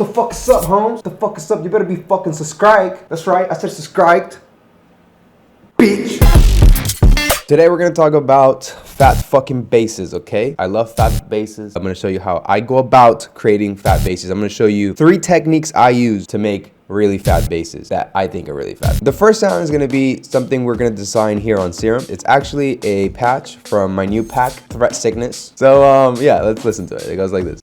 The fuck is up, Holmes? The fuck is up? You better be fucking subscribed. That's right, I said subscribed. Bitch. Today we're gonna talk about fat fucking basses, okay? I love fat basses. I'm gonna show you how I go about creating fat basses. I'm gonna show you 3 techniques I use to make really fat basses that I think are really fat. The first sound is gonna be something we're gonna design here on Serum. It's actually a patch from my new pack, Threat Sickness. So yeah, let's listen to it. It goes like this.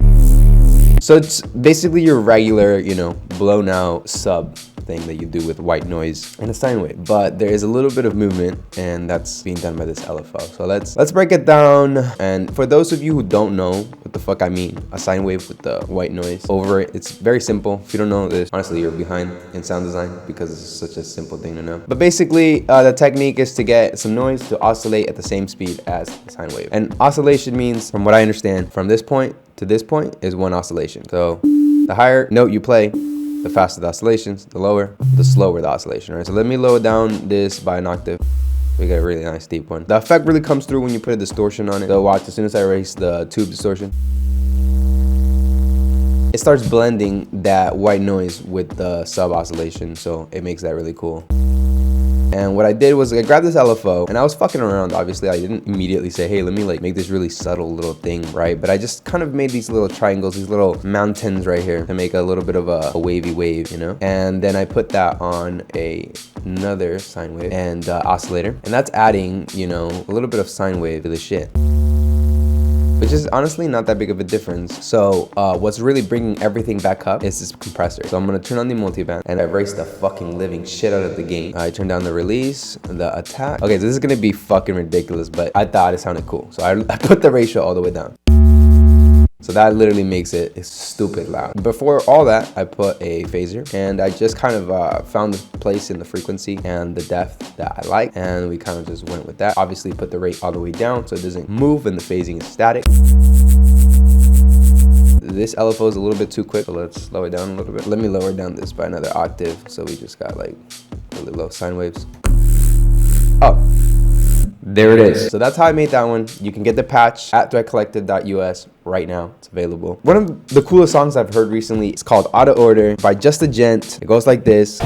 So it's basically your regular, you know, blown out sub thing that you do with white noise and a sine wave, but there is a little bit of movement, and that's being done by this LFO. So let's break it down. And for those of you who don't know what the fuck I mean, a sine wave with the white noise over it, it's very simple. If you don't know this, honestly, you're behind in sound design because it's such a simple thing to know. But basically, the technique is to get some noise to oscillate at the same speed as the sine wave. And oscillation means, from what I understand, from this point to this point is one oscillation. So the higher note you play, the faster the oscillations, the lower, the slower the oscillation, right? So let me lower down this by an octave. We get a really nice deep one. The effect really comes through when you put a distortion on it. So watch, as soon as I erase the tube distortion, it starts blending that white noise with the sub oscillation. So it makes that really cool. And what I did was I grabbed this LFO and I was fucking around. Obviously, I didn't immediately say, hey, let me like make this really subtle little thing, right? But I just kind of made these little triangles, these little mountains right here to make a little bit of a wavy wave, you know? And then I put that on another sine wave and oscillator. And that's adding, you know, a little bit of sine wave to the shit, which is honestly not that big of a difference. So what's really bringing everything back up is this compressor. So I'm gonna turn on the multiband and erase the fucking living shit out of the gain. I turn down the release, the attack. Okay, so this is gonna be fucking ridiculous, but I thought it sounded cool. So I put the ratio all the way down. So that literally makes it stupid loud. Before all that, I put a phaser, and I just kind of found the place in the frequency and the depth that I like, and we kind of just went with that. Obviously put the rate all the way down so it doesn't move and the phasing is static. This LFO is a little bit too quick, so let's lower it down a little bit. Let me lower down this by another octave, so we just got like really low sine waves. Oh, there it is. So that's how I made that one. You can get the patch at threatcollective.us right now. It's available. One of the coolest songs I've heard recently is called Out of Order by Just a Gent. It goes like this.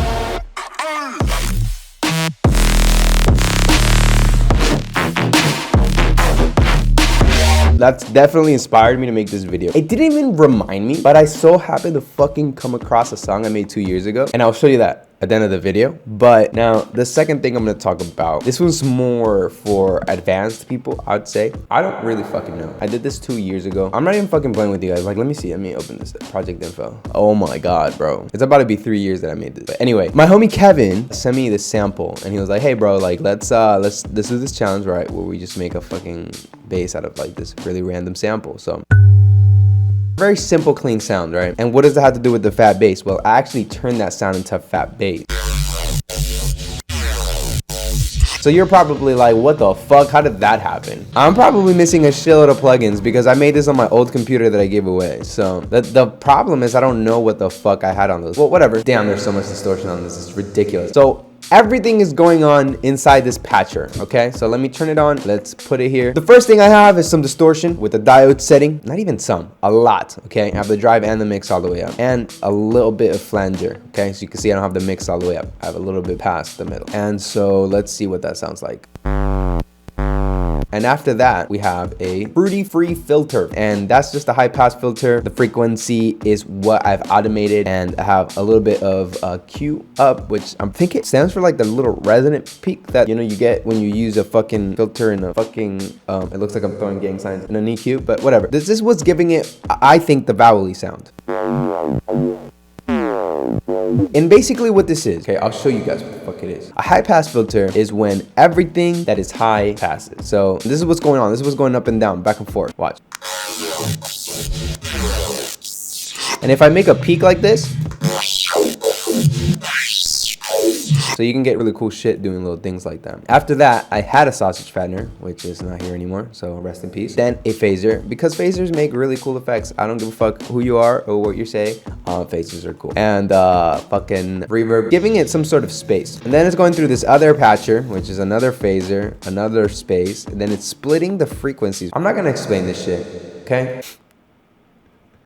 That's definitely inspired me to make this video. It didn't even remind me, but I so happened to fucking come across a song I made 2 years ago, and I'll show you that at the end of the video. But now the second thing I'm gonna talk about, this one's more for advanced people, I'd say. I don't really fucking know. I did this 2 years ago. I'm not even fucking playing with you guys. Like, let me see. Let me open this project info. Oh my God, bro. It's about to be 3 years that I made this. But anyway, my homie Kevin sent me this sample, and he was like, hey bro, like let's do this challenge, right? Where we just make a fucking bass out of like this really random sample. So very simple, clean sound, right? And what does that have to do with the fat bass? Well, I actually turned that sound into fat bass. So you're probably like, what the fuck? How did that happen? I'm probably missing a shitload of plugins because I made this on my old computer that I gave away. So the problem is I don't know what the fuck I had on those. Well, whatever. Damn, there's so much distortion on this. It's ridiculous. So everything is going on inside this patcher, okay? So let me turn it on. Let's put it here. The first thing I have is some distortion with the diode setting. Not even some, a lot, okay? I have the drive and the mix all the way up. And a little bit of flanger, okay? So you can see I don't have the mix all the way up. I have a little bit past the middle. And so let's see what that sounds like. And after that, we have a Fruity Free filter, and that's just a high pass filter. The frequency is what I've automated, and I have a little bit of Q up, which I'm thinking stands for like the little resonant peak that, you know, you get when you use a fucking filter in a fucking, it looks like I'm throwing gang signs in an EQ, but whatever. This is what's giving it, I think, the vowel-y sound. And basically what this is, okay, I'll show you guys what the fuck it is. A high pass filter is when everything that is high passes. So this is what's going on. This is what's going up and down, back and forth. Watch. And if I make a peak like this, so you can get really cool shit doing little things like that. After that, I had a sausage fattener, which is not here anymore, so rest in peace. Then a phaser, because phasers make really cool effects. I don't give a fuck who you are or what you say. Phasers are cool. And fucking reverb, giving it some sort of space. And then it's going through this other patcher, which is another phaser, another space, and then it's splitting the frequencies. I'm not gonna explain this shit, okay?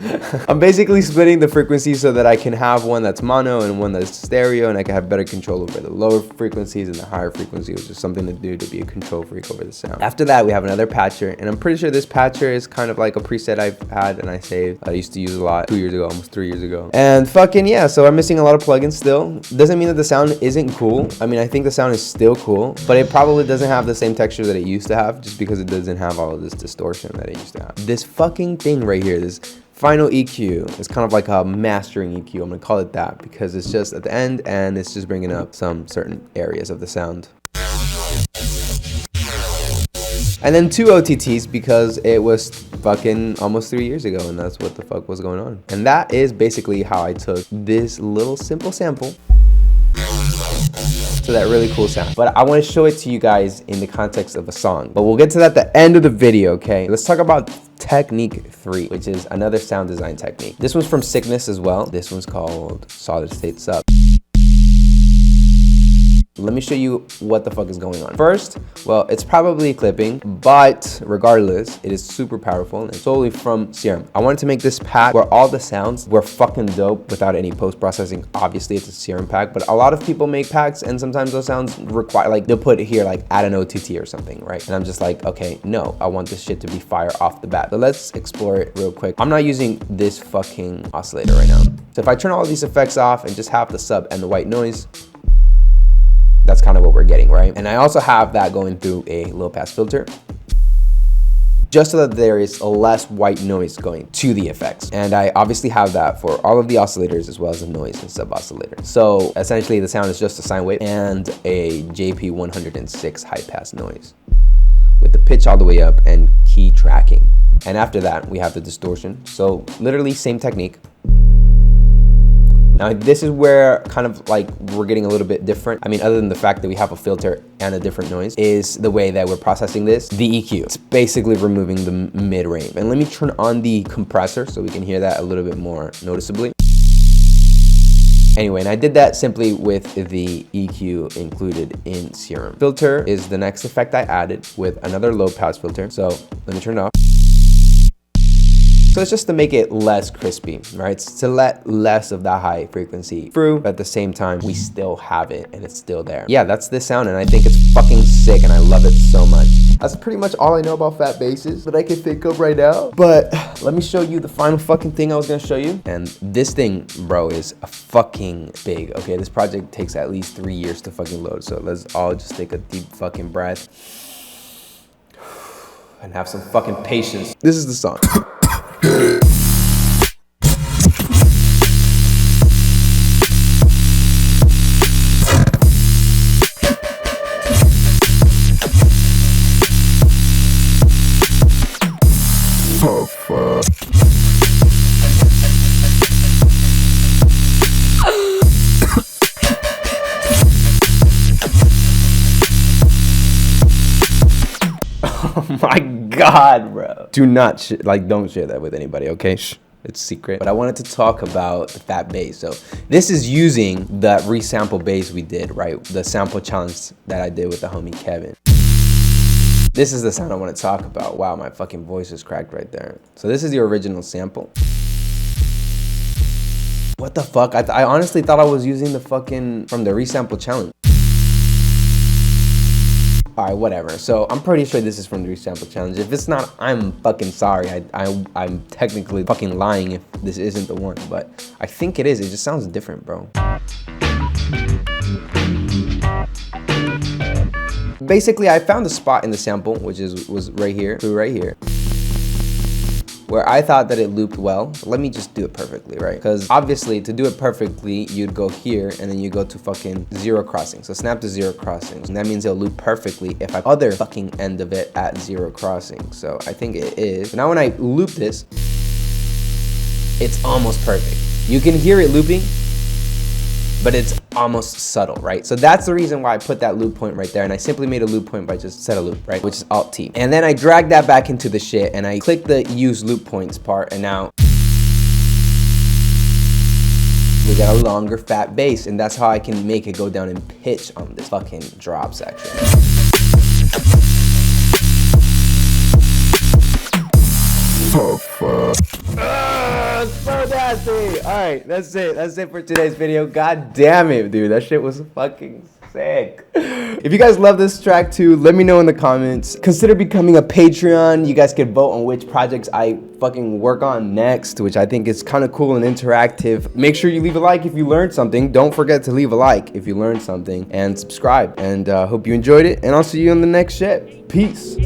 I'm basically splitting the frequencies so that I can have one that's mono and one that's stereo, and I can have better control over the lower frequencies and the higher frequencies, which is something to do to be a control freak over the sound. After that, we have another patcher, and I'm pretty sure this patcher is kind of like a preset I've had and I saved. I used to use a lot 2 years ago, almost 3 years ago. And fucking yeah, so I'm missing a lot of plugins still. Doesn't mean that the sound isn't cool. I mean, I think the sound is still cool, but it probably doesn't have the same texture that it used to have, just because it doesn't have all of this distortion that it used to have. This fucking thing right here, this final EQ, is kind of like a mastering EQ. I'm gonna call it that because it's just at the end and it's just bringing up some certain areas of the sound. And then 2 OTTs because it was fucking almost 3 years ago and that's what the fuck was going on. And that is basically how I took this little simple sample to that really cool sound. But I want to show it to you guys in the context of a song. But we'll get to that at the end of the video, okay? Let's talk about Technique 3, which is another sound design technique. This one's from Sickness as well. This one's called Solid State Sub. Let me show you what the fuck is going on. First, well, it's probably clipping, but regardless, it is super powerful and solely from Serum. I wanted to make this pack where all the sounds were fucking dope without any post-processing. Obviously, it's a Serum pack, but a lot of people make packs and sometimes those sounds require, like they'll put here, like add an OTT or something, right? And I'm just like, okay, no, I want this shit to be fire off the bat. So let's explore it real quick. I'm not using this fucking oscillator right now. So if I turn all these effects off and just have the sub and the white noise, that's kind of what we're getting, right? And I also have that going through a low pass filter, just so that there is less white noise going to the effects. And I obviously have that for all of the oscillators as well as the noise and sub oscillator. So essentially the sound is just a sine wave and a JP106 high pass noise with the pitch all the way up and key tracking. And after that, we have the distortion. So literally same technique. Now this is where kind of like we're getting a little bit different. I mean, other than the fact that we have a filter and a different noise, is the way that we're processing this, the EQ. It's basically removing the mid-range. And let me turn on the compressor so we can hear that a little bit more noticeably. Anyway, and I did that simply with the EQ included in Serum. Filter is the next effect I added with another low pass filter. So let me turn it off. So it's just to make it less crispy, right? It's to let less of that high frequency through, but at the same time, we still have it and it's still there. Yeah, that's this sound and I think it's fucking sick and I love it so much. That's pretty much all I know about fat basses that I can think of right now. But let me show you the final fucking thing I was gonna show you. And this thing, bro, is a fucking big. Okay, this project takes at least 3 years to fucking load. So let's all just take a deep fucking breath and have some fucking patience. This is the song. Oh fuck. Oh my god, bro. Do not don't share that with anybody, okay? Shh. It's secret. But I wanted to talk about the fat bass. So this is using the resample bass we did, right? The sample challenge that I did with the homie Kevin. This is the sound I want to talk about. Wow, my fucking voice is cracked right there. So this is the original sample. What the fuck? I honestly thought I was using the fucking, from the resample challenge. All right, whatever. So I'm pretty sure this is from the resample challenge. If it's not, I'm fucking sorry. I'm technically fucking lying if this isn't the one, but I think it is. It just sounds different, bro. Basically, I found a spot in the sample, which was right here, where I thought that it looped well. Let me just do it perfectly, right? Because obviously, to do it perfectly, you'd go here and then you go to fucking zero crossing. So snap to zero crossings. And that means it'll loop perfectly if I other fucking end of it at zero crossing. So I think it is. But now when I loop this, it's almost perfect. You can hear it looping, but it's almost subtle, right? So that's the reason why I put that loop point right there. And I simply made a loop point by just set a loop, right? Which is Alt-T. And then I dragged that back into the shit and I clicked the use loop points part. And now we got a longer fat bass. And that's how I can make it go down in pitch on this fucking drop section. Oh, fuck. that was so nasty. Alright, that's it. That's it for today's video. God damn it, dude. That shit was fucking sick. If you guys love this track too, let me know in the comments. Consider becoming a Patreon. You guys can vote on which projects I fucking work on next, which I think is kind of cool and interactive. Make sure you leave a like if you learned something. Don't forget to leave a like if you learned something, and subscribe. And hope you enjoyed it, and I'll see you in the next shit. Peace.